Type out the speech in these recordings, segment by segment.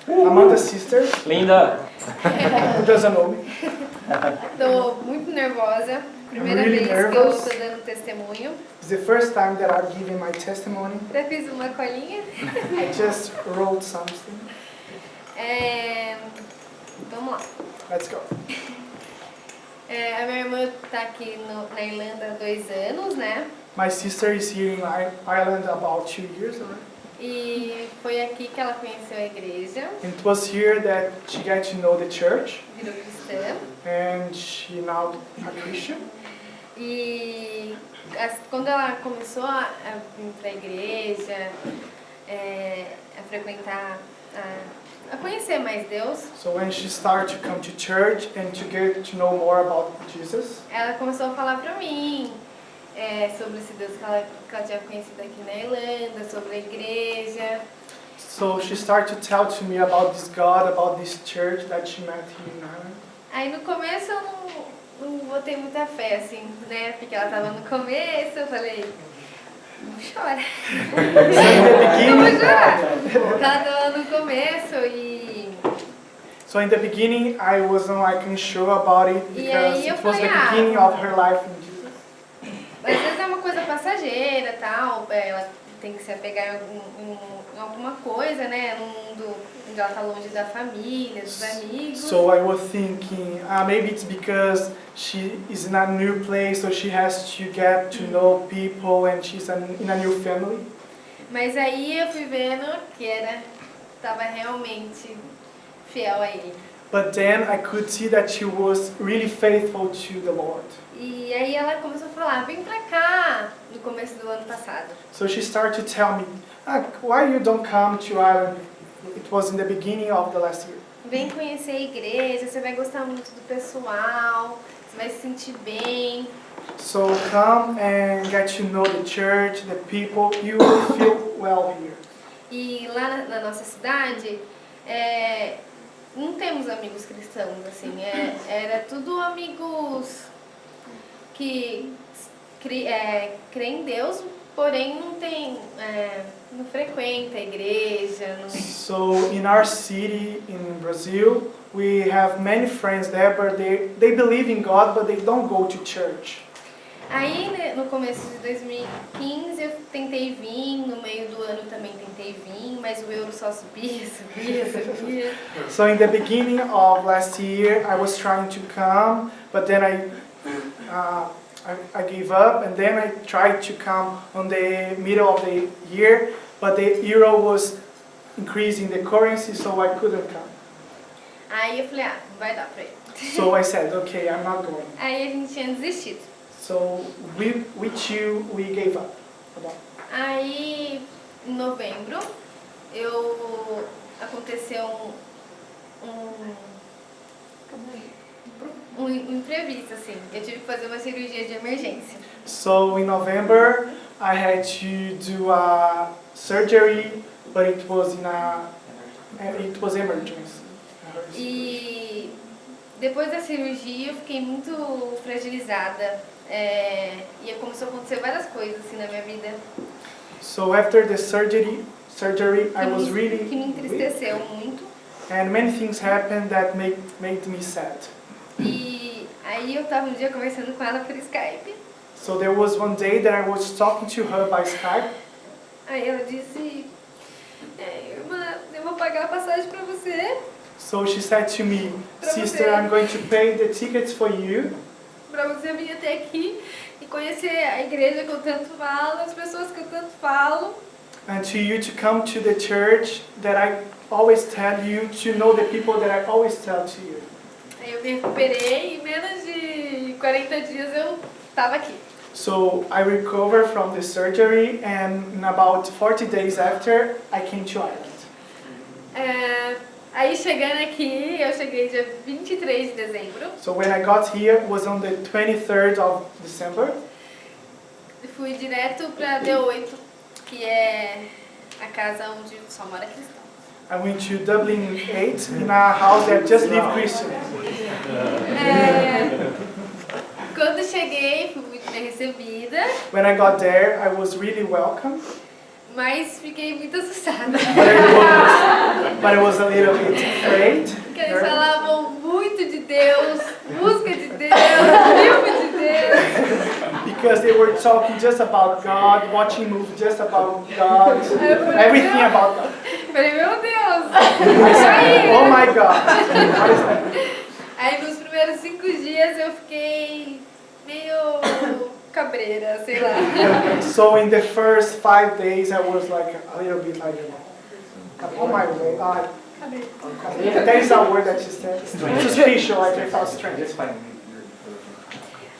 Amanda's sister, Linda! who doesn't know me. Tô muito nervosa. Primeira really vez que eu nervous. tô dando testemunho. It's the first time that I'm giving my testimony. Até fiz uma colinha. I just wrote something. Vamos lá. Let's go. A minha irmã tá aqui na Irlanda há 2 anos, né? My sister is here in Ireland about 2 years already. E foi aqui que ela conheceu a igreja. And it was here that she got to know the church. Virou cristã. And she now a Christian. E quando ela começou a vir para a igreja, a frequentar, a conhecer mais Deus, So when she started to come to church and to get to know more about Jesus, ela começou a falar para mim sobre esse Deus que ela tinha conhecido aqui na Irlanda, sobre a igreja. so she started to tell to me about this God, about this church that she met here in Ireland. Aí no começo eu não botei muita fé, assim, né? Porque ela tava no começo, eu falei, não chora. Eu vou chorar. Ela tava no começo So in the beginning, I wasn't like unsure about it because it was the beginning of her life in Jesus. às vezes é uma coisa passageira, tal, ela tem que se apegar em alguma coisa, né? Num mundo onde ela tá longe da família, dos amigos. So I was thinking, maybe it's because she is in a new place, so she has to get to know people and she's in a new family. Mas aí eu fui vendo que tava realmente fiel a ele. But then I could see that she was really faithful to the Lord. E aí ela começou a falar, vem pra cá, no começo do ano passado. So she started to tell me, why you don't come to Ireland? It was in the beginning of the last year. Vem conhecer a igreja, você vai gostar muito do pessoal, você vai se sentir bem. So come and get to know the church, the people. You will feel well here. E lá na nossa cidade, não temos amigos cristãos, assim, era tudo amigos que creem em Deus, porém não frequenta a igreja. So in our city, in Brazil, we have many friends there, but they believe in God, but they don't go to church. Aí, né, no começo de 2015, eu tentei vir, no meio do ano também tentei vir, mas o euro só subia. So in the beginning of last year, I was trying to come, but then I gave up, and then I tried to come on the middle of the year, but the euro was increasing the currency, so I couldn't come. Aí eu falei, não vai dar pra ir. So I said, okay, I'm not going. Aí a gente tinha desistido. So we gave up. Aí, em novembro, aconteceu um imprevisto, assim. Eu tive que fazer uma cirurgia de emergência. So in November, I had to do a surgery, but it was emergency. E depois da cirurgia, eu fiquei muito fragilizada. E começou a acontecer várias coisas assim na minha vida. So after the surgery, I was really que me entristeceu muito. And many things happened that made me sad. E aí eu tava um dia conversando com ela por Skype. So there was one day that I was talking to her by Skype. Aí ela disse, irmã, eu vou pagar a passagem para você. So she said to me, sister, I'm going to pay the tickets for you. Para você vir até aqui e conhecer a igreja que eu tanto falo, as pessoas que eu tanto falo. And to you to come to the church that I always tell you, to know the people that I always tell to you. Aí eu me recuperei e em menos de 40 dias eu estava aqui. So I recovered from the surgery, and in about 40 days after, I came to Ireland. Aí chegando aqui, eu cheguei dia 23 de dezembro. So when I got here, it was on the 23rd of December. Fui direto para D8, que é a casa onde só mora cristão. I went to Dublin 8 in a house that just live Christians. Quando cheguei, fui muito bem recebida. When I got there, I was really welcome. mas fiquei muito assustada. But I was a little bit afraid. Porque eles falavam muito de Deus, música de Deus, filme de Deus. Because they were talking just about God, watching movies just about God, everything about God. Falei, meu Deus! Oh my God! What is that? Aí nos primeiros 5 dias eu fiquei meio cabreira, sei lá. So in the first 5 days, I was like a little bit like, oh my God. That is a word that you said. Suspicious, like I felt strange.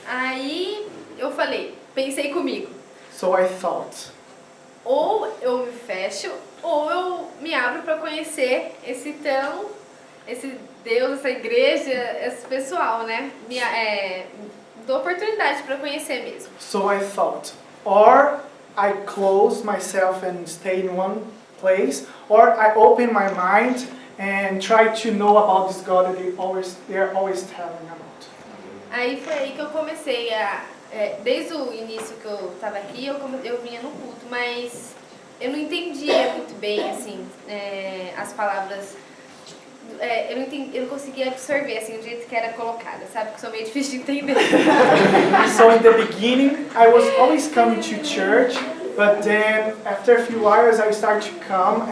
Aí eu falei, pensei comigo, So I thought, ou eu me fecho, ou eu me abro para conhecer esse Deus, essa igreja, esse pessoal, né? Dou oportunidade para conhecer mesmo. so I thought, or I close myself and stay in one place, or I open my mind and try to know about this God that they are always telling about. Aí foi aí que eu comecei desde o início que eu estava aqui, eu vinha no culto, mas eu não entendia muito bem, assim, as palavras, eu não conseguia absorver, assim, o jeito que era colocada, sabe? Que sou meio difícil de entender. So in the beginning, I was always coming to church, but then after a few hours, I started to come,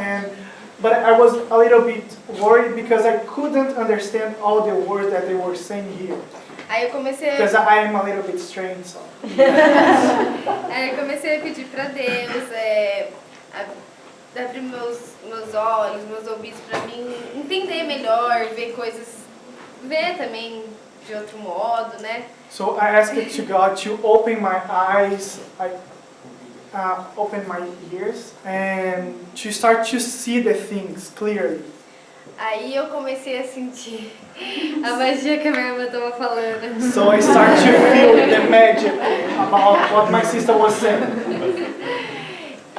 but I was a little bit worried because I couldn't understand all the words that they were saying here. Aí eu comecei Because I am a little bit strange, so. Aí eu comecei a pedir para Deus, abrir meus olhos, meus ouvidos para mim entender melhor, ver coisas, ver também de outro modo, né? So I asked to God to open my eyes, open my ears, and to start to see the things clearly. Aí eu comecei a sentir a magia que a minha irmã estava falando. So I start to feel the magic about what my sister was saying.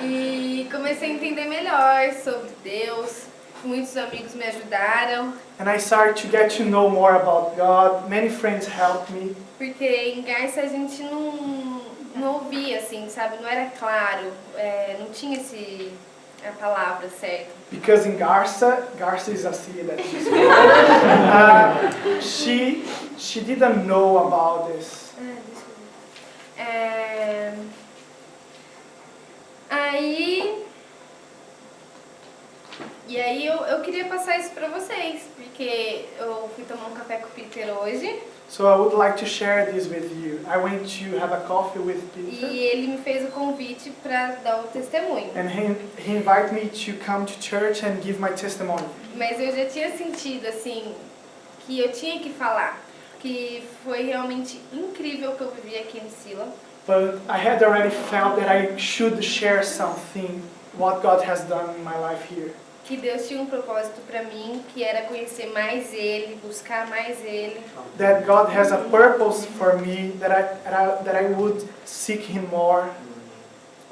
E comecei a entender melhor sobre Deus. Muitos amigos me ajudaram. And I started to get to know more about God. Many friends helped me. Porque em Garça a gente não ouvia assim, sabe? Não era claro, não tinha a palavra certa. Because in Garça is a city that she didn't know about this. Aí eu queria passar isso pra vocês, porque eu fui tomar um café com o Peter hoje. So I would like to share this with you. I went to have a coffee with Peter. E ele me fez o convite para dar o testemunho. And he invited me to come to church and give my testimony. Mas eu já tinha sentido assim que eu tinha que falar, que foi realmente incrível o que eu vivi aqui em Selah. But I had already felt that I should share something, what God has done in my life here. Que Deus tinha um propósito para mim, que era conhecer mais Ele, buscar mais Ele. That God has a purpose for me, that I would seek Him more.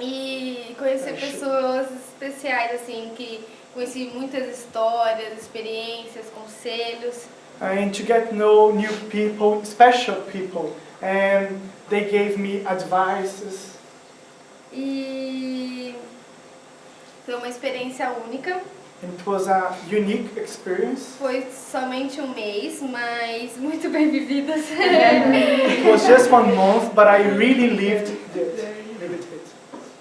E conhecer pessoas especiais, assim, que conheci muitas histórias, experiências, conselhos. And to get to know new people, special people, and they gave me advices. E foi uma experiência única. It was a unique experience. Foi somente um mês, mas muito bem vividas. It was just 1 month, but I really lived it.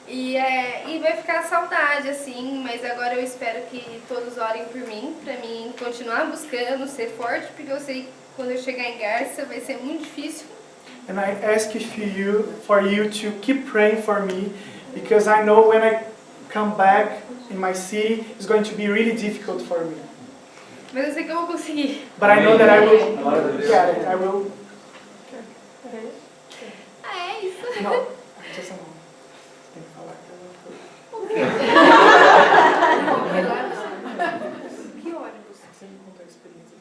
E vai ficar saudade, assim, mas agora eu espero que todos orem por mim, pra mim continuar buscando, ser forte, porque eu sei que quando eu chegar em Garça vai ser muito difícil. And I ask for you to keep praying for me, because I know when I come back in my city, it's going to be really difficult for me. Mas eu sei que eu vou conseguir. But I know that I will get it. I will. É isso. No, just a moment. Tem que falar. Que ônibus? Você me contou a experiência.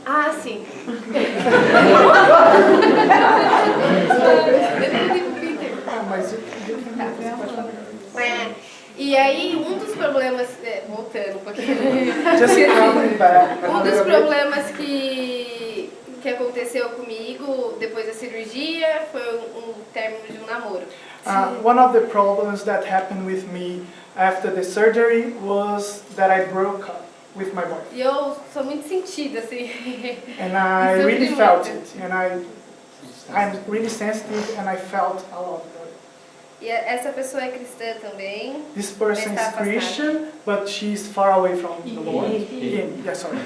Ah, sim. E aí, um dos problemas, voltando um pouquinho, Just coming back. um dos problemas que que aconteceu comigo depois da cirurgia foi término de um namoro. One of the problems that happened with me after the surgery was that I broke up with my boyfriend. E eu sou muito sentida, assim. And I really felt it. And I'm really sensitive and I felt a lot of it. E essa pessoa é cristã também. This person is Christian, but she's far away from the Lord. Yeah, sorry.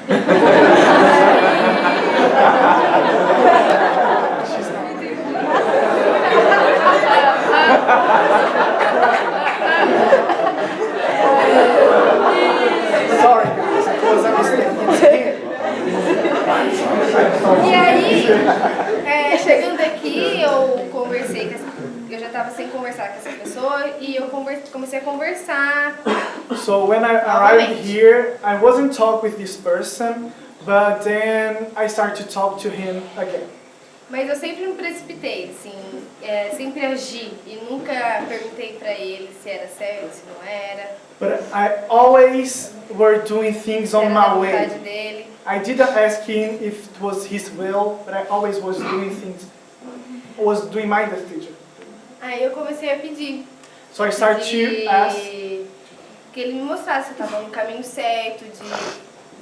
She's not. Sorry, guys, it was a mistake. E aí, chegando aqui, eu conversei com essa eu já estava sem conversar com essa pessoa e eu comecei a conversar. So when I arrived here, I wasn't talking with this person, but then I started to talk to him again. Mas eu sempre me precipitei, assim, sempre agi e nunca perguntei para ele se era certo, se não era. But I always were doing things on my way. Dele. I didn't ask him if it was his will, but I always was doing things, was doing my decision. Aí eu comecei a pedir. So I started to ask que ele me mostrasse se eu estava no caminho certo, de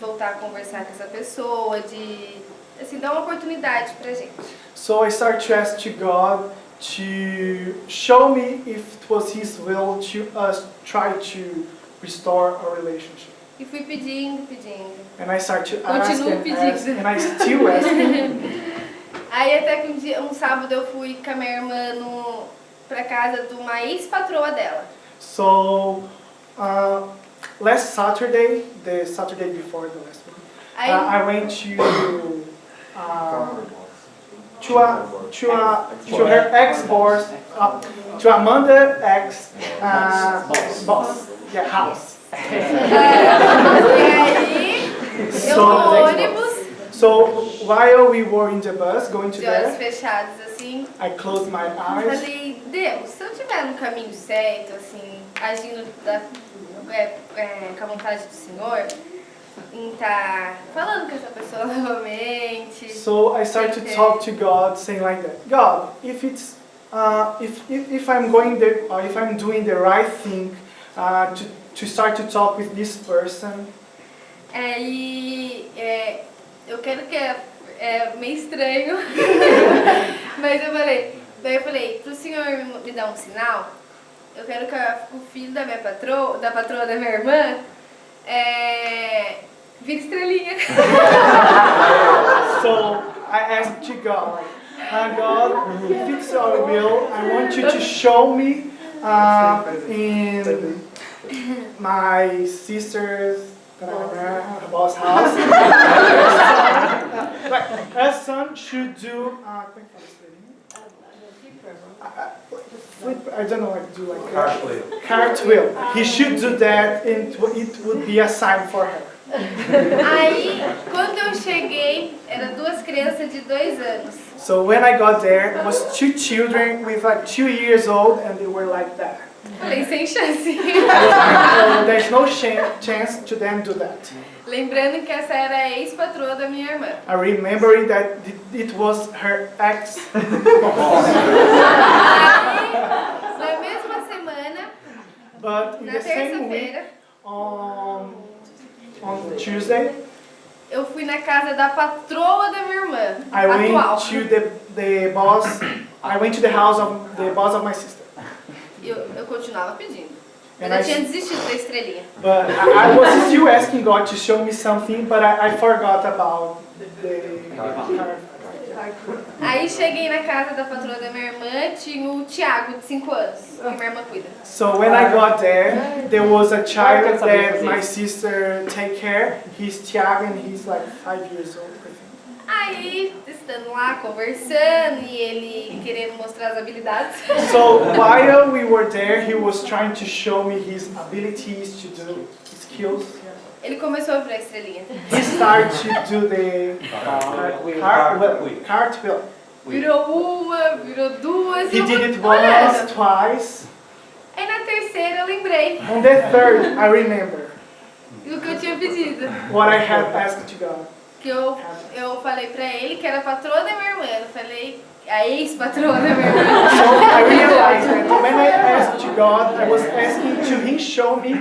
voltar a conversar com essa pessoa, de assim, dar uma oportunidade pra gente. So I started to ask to God to show me if it was His will to us try to restore our relationship. E fui pedindo. And I started to ask Continuo pedindo. and I still asking. Aí até que um sábado eu fui com a minha irmã pra casa de uma ex-patroa dela. So last Saturday, the Saturday before the last one, I went to her ex-boss, to Amanda ex boss, yeah, house. E aí eu no ônibus. So while we were in the bus going to De olhos there, fechados assim. I closed my eyes. Falei, Deus, se eu estiver no caminho certo, assim, agindo com a vontade do Senhor, em estar falando com essa pessoa novamente. So I started to talk to God, saying like that, God, if it's if I'm going there, or if I'm doing the right thing, to start to talk with this person. Eu quero que é meio estranho, mas eu falei, pro senhor me dar um sinal, eu quero que o filho da minha patroa da minha irmã, vire estrelinha. So I asked to God, God, if it's your will, I want you to show me in my sister's boss house. Her son should do. I don't know what to do like cartwheel. Cartwheel. He should do that, and it would be a sign for her. Aí, quando eu cheguei, eram duas crianças de 2 anos. So when I got there, it was 2 children with like 2 years old, and they were like that. Falei, sem chance. There's no chance to them do that. Lembrando que essa era a ex-patroa da minha irmã. I remember that it was her ex. Na mesma semana, But in na the same week, terça-feira, on Tuesday, eu fui na casa da patroa da minha irmã, I atual. went to the boss. I went to the house of the boss of my sister. Eu continuava pedindo. Eu And já I- tinha desistido da estrelinha. But I was still asking God to show me something, but I forgot about the Aí cheguei na casa da patroa da minha irmã, tinha o Tiago, de 5 anos, que minha irmã cuida. So when I got there was a child that my sister take care. He's Thiago and he's like 5 years old. I think. Aí, estando lá, conversando, e ele querendo mostrar as habilidades. So while we were there, he was trying to show me his abilities to do his skills. Ele começou a virar estrelinha. He started to do the cartwheel. Virou uma, virou duas, He e eu did it olhando. once, twice. Aí na terceira eu lembrei On the third, I remember do que eu tinha pedido. what I had asked to God. que eu falei pra ele que era a patroa da minha irmã. Eu falei, a ex-patroa da minha irmã. So I realized that when I asked to God, I was asking to Him show me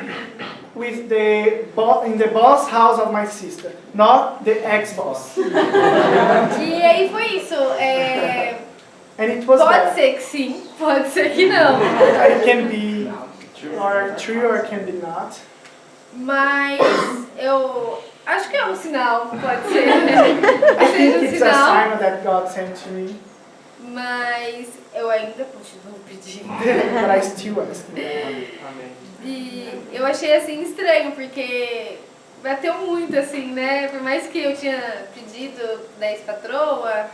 with in the boss house of my sister, not the ex-boss. E aí foi isso. And it was Pode that. ser que sim, pode ser que não. It can be or true or can be not. Mas eu acho que é um sinal, pode ser. I think Seja um it's a sinal. sign that God sent to me, Mas eu ainda continuo pedindo. but I still ask Him. E eu achei assim estranho, porque bateu muito assim, né? Por mais que eu tinha pedido da ex-patroa,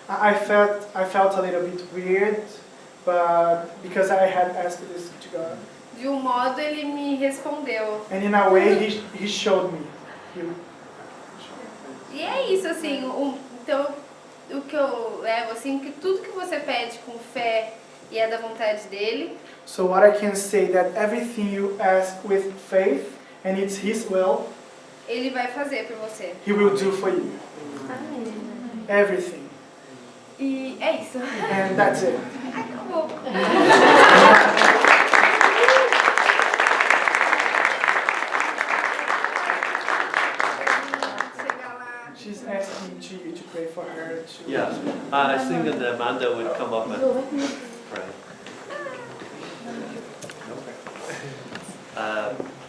I felt a little bit weird, but because I had asked this to God, de um modo ele me respondeu. and in a way He showed me. E é isso, assim, então o que eu levo, assim, que tudo que você pede com fé e é da vontade dele, So what I can say that everything you ask with faith and it's His will, ele vai fazer por você. He will do for you. Everything. E é isso. And that's it. Acabou. Chegar lá. She's asking to you to pray for her. Yeah, I was thinking that Amanda would come up and pray.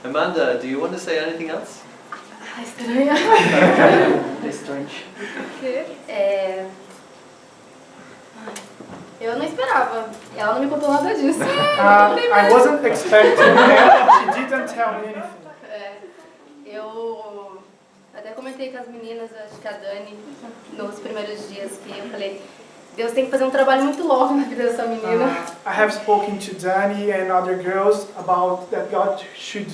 Amanda, do you want to say anything else? Estranha. Eu não esperava. Ela não me contou nada disso. I wasn't expecting that. She didn't tell me anything. Eu até comentei com as meninas, acho que a Dani, nos primeiros dias, que eu falei, Deus tem que fazer um trabalho muito louco na vida dessa menina. I have spoken to Dani and other girls about that God should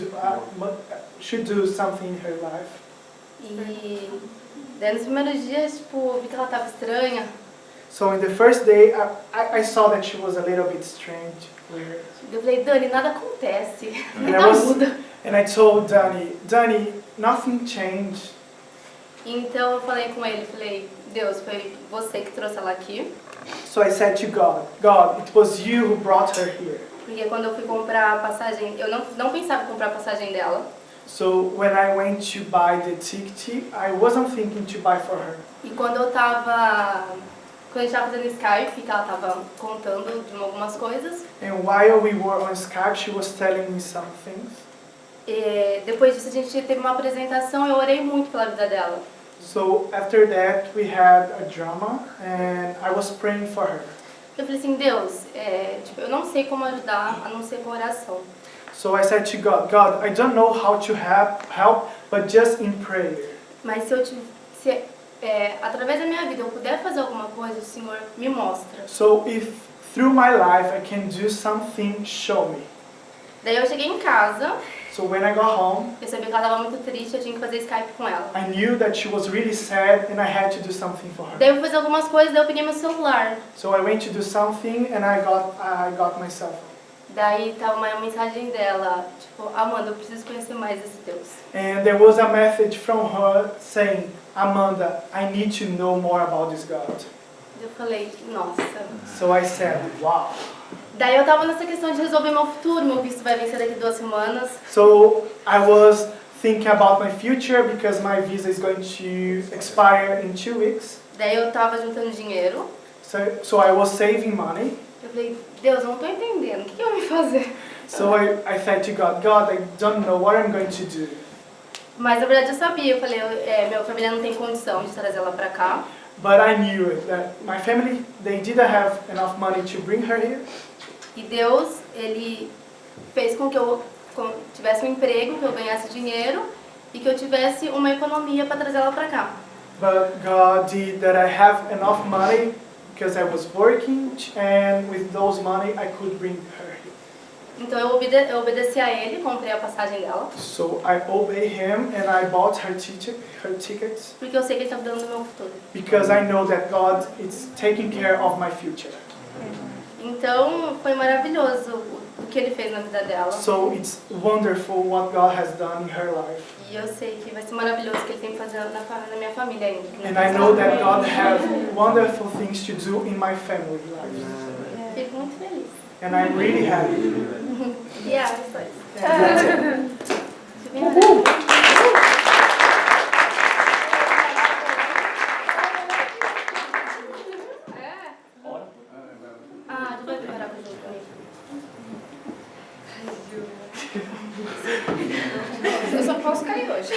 do something in her life. E daí nos primeiros dias, tipo, eu vi que ela estava estranha. So in the first day, I saw that she was a little bit strange, weird. Eu falei, Dani, nada acontece. And Nada muda. And I told Dani, nothing changed. Então eu falei com ele, falei, Deus, foi você que trouxe ela aqui. So I said to God, it was you who brought her here. Porque quando eu fui comprar a passagem, eu não pensava em comprar a passagem dela. So when I went to buy the ticket, I wasn't thinking to buy for her. E quando a gente estava fazendo Skype, que ela estava contando de algumas coisas. And while we were on Skype, she was telling me some things. E depois disso a gente teve uma apresentação, eu orei muito pela vida dela. So after that, we had a drama, and I was praying for her. Eu falei assim, Deus, tipo, eu não sei como ajudar a não ser com oração. So I said to God, I don't know how to help, but just in prayer. Mas se através da minha vida eu puder fazer alguma coisa, o Senhor me mostra. So if through my life I can do something, show me. Daí eu cheguei em casa, So when I got home, eu sabia que ela estava muito triste, eu tinha que fazer Skype com ela. I knew that she was really sad and I had to do something for her. Daí eu fui fazer algumas coisas, daí eu peguei meu celular. So I went to do something and I got my cell phone. Daí tava uma mensagem dela, tipo, Amanda, eu preciso conhecer mais esse Deus. And there was a message from her saying, Amanda, I need to know more about this God. Eu falei, nossa. So I said, wow. Daí eu tava nessa questão de resolver meu futuro, meu visto vai vencer daqui 2 semanas. So I was thinking about my future because my visa is going to expire in 2 weeks. Daí eu tava juntando dinheiro. So I was saving money. Eu falei, Deus, eu não tô entendendo, o que eu vou fazer? So I said to God, I don't know what I'm going to do. Mas na verdade eu sabia, eu falei, minha família não tem condição de trazer ela pra cá. But I knew it, that my family, they didn't have enough money to bring her here. E Deus, Ele fez com que eu tivesse um emprego, que eu ganhasse dinheiro e que eu tivesse uma economia para trazer ela pra cá. But God did that I have enough money because I was working, and with those money I could bring her here. Então eu obedeci a Ele, comprei a passagem dela. So I obey Him and I bought her tickets Porque eu sei que Ele está cuidando do meu futuro. because I know that God is taking care of my future. Então foi maravilhoso o que Ele fez na vida dela. So it's wonderful what God has done in her life. E eu sei que vai ser maravilhoso o que Ele tem fazendo na minha família ainda. And I know that God has wonderful things to do in my family life. Fico muito feliz. And I'm really happy. Yeah, That's it. Ah, tu vai preparar pra junto comigo? Eu só posso cair hoje.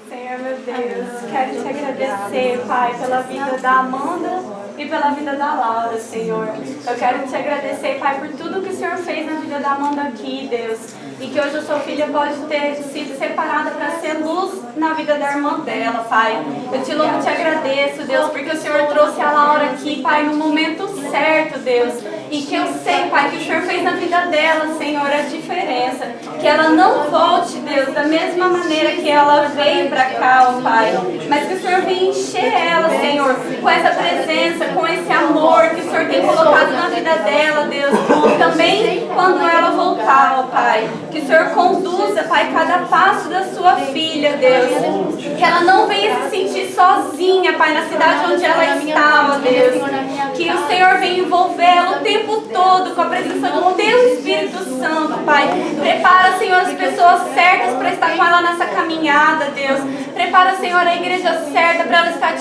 Senhor, meu Deus, quero te agradecer, Pai, pela vida da Amanda e pela vida da Laura, Senhor. Eu quero te agradecer, Pai, por tudo que o Senhor fez na vida da Amanda aqui, Deus. E que hoje a sua filha pode ter sido separada para ser luz na vida da irmã dela, Pai. Eu te louvo e te agradeço, Deus, porque o Senhor trouxe a Laura aqui, Pai, no momento certo, Deus. E que eu sei, Pai, que o Senhor fez na vida dela, Senhor, a diferença. Que ela não volte, Deus, da mesma maneira que ela veio para cá, ó Pai. Mas que o Senhor venha encher ela, Senhor, com essa presença, com esse amor que o Senhor tem colocado na vida dela, Deus. Também quando ela voltar, ó Pai. Que o Senhor conduza, Pai, cada passo da sua filha, Deus. Que ela não venha se sentir sozinha, Pai, na cidade onde ela está, ó Deus. Que o Senhor venha envolvê-la o tempo todo com a presença do Teu Espírito Santo, Pai. Prepara, Senhor, as pessoas certas para estar com ela nessa caminhada, Deus. Prepara, Senhor, a igreja certa para ela estar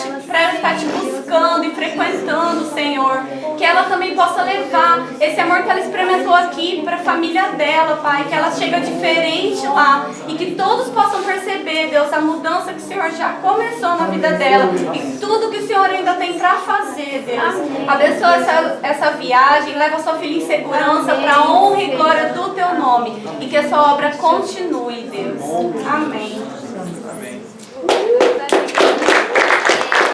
te buscando e frequentando, Senhor. Que ela também possa levar esse amor que ela experimentou aqui para a família dela, Pai. Que ela chega diferente lá e que todos possam perceber, Deus, a mudança que o Senhor já começou na vida dela e tudo que o Senhor ainda tem para fazer, Deus. Abençoa essa viagem, leva a sua filha em segurança para a honra e glória do Teu nome e que a sua obra continue, Deus. Amém.